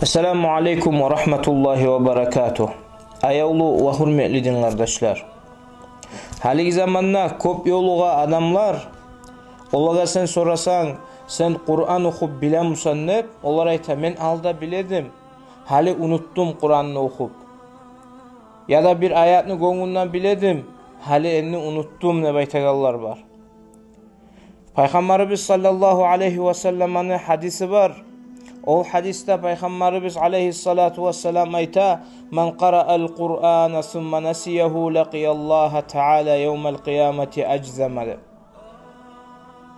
Esselamu Aleyküm ve Rahmetullahi ve Berekatuh. Ayavlu ve hürmetli din kardeşler. Haliki zamanda köp yoluğa adamlar, olaga sen sorasan, sen Kur'an okup bilen musan dep, olar ayta, ben alda biledim, hali unuttum Kur'an'ı okup. Ya da bir ayatını gönlünden biledim, hali enni unuttum dep aytagallar var. Peygamberimiz sallallahu aleyhi ve sellem'in hadisi var. O hadiste Peygamberimiz aleyhissalatu vesselam ayta: "Men qara'al Kur'ana summa nasiyahu laqiyallaha Teala yevmel kıyameti eczemede."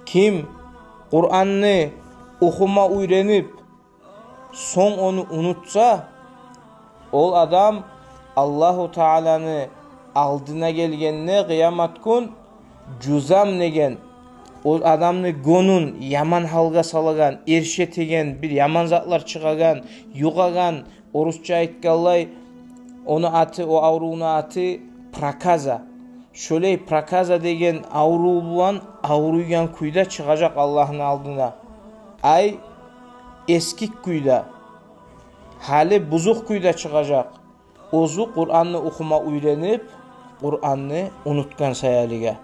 Kim Kur'an'ı okuma öğrenip son onu unutsa, ol adam Allahu Teala'nı aldına gelgenine kıyamet gün cüzam negen, o adamны gönün yaman halga salagan, erşetegen, bir yaman zatlar çıkagan, yugagan, Orusça aytgallay, onu atı, o avruunu atı prakaza. Şöyle prakaza degen avru bulan, avruygan kuyda çıkacak Allah'ın aldına. Ay eskik kuyda, hali buzuk kuyda çıkacak. Ozu Kur'an'ı okuma öğrenip, Kur'an'ı unutkan sayaliga.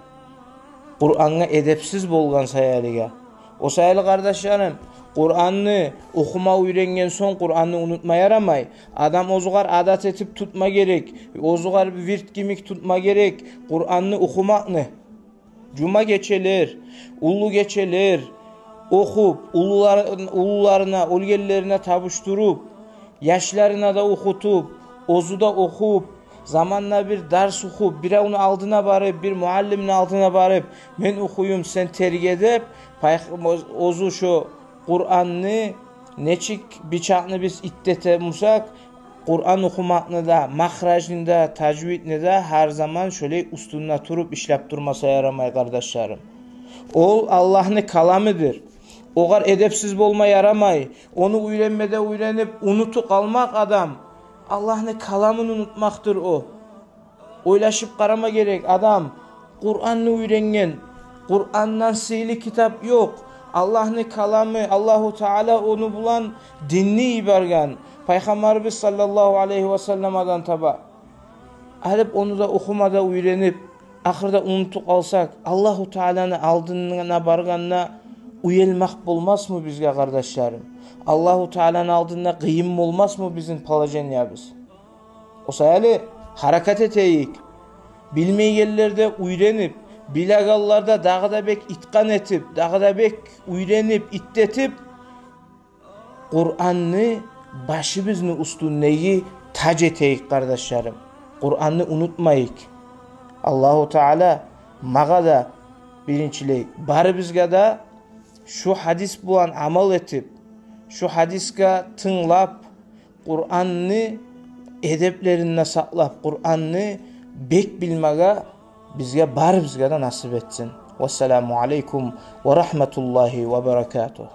Kur'an'a edepsiz bolgan sayaliga. O sayali kardeşlerim, Kur'an'ı okuma öğrengen son Kur'an'ı unutma yaramay. Adam ozugar adat etip tutma gerek. Ozugar bir virt gimik tutma gerek. Kur'an'ı okumak ne? Cuma geçeler, ulu geçeler, okup, ulularına, olgellerine tabuşturup, yaşlarına da okutup, ozu da okup, zamanla bir ders okup, bir onu aldına barıp, bir muallimin altına barıp, men okuyum sen terk edip, ozu şu Kur'an'ı neçik biçakını biz iddete musak, Kur'an okumakını da, mahrajını da, tecvidini de her zaman şöyle üstüne turup işlep durmasa yaramay kardeşlerim. O Allah'ın kalamıdır. Ogar edepsiz bolma yaramay. Onu öğrenmede öğrenip unutu kalmak adam. Allah'ın kalamını unutmaktır o. Oylaşıp karama gerek adam. Kur'an'ı öğrengen, Kur'an'dan sihirli kitap yok. Allah'ın kalamı, Allahu Teala onu bulan dinni ibargan. Peygamberimiz sallallahu aleyhi ve sellem'den taba. Alıp onu da okumada öğrenip, ahırda unutup alsak, Allahu Teala'nın aldığına barganına uyelmak olmaz mı bizge kardeşlerim? Allahu Teala'nın aldığında kıyım olmaz mı bizim palajen ya biz? O sayılı hareket eteyik. Bilmeyenlerde öğrenip, bilagallarda dağda bek itkan etip, dağda bek öğrenip, iddetip, Kur'an'ı başımızın üstündeyi tac eteyik kardeşlerim. Kur'an'ı unutmayık. Allahu Teala mağa da birinçileyik. Bari bizge da şu hadis bulan amal etip, şu hadiska tınlap, Kur'an'ı edeplerine saklap, Kur'an'ı bek bilmege bizge bar bizge de nasip etsin. Vesselamu Aleyküm ve Rahmetullahi ve Berekatuhu.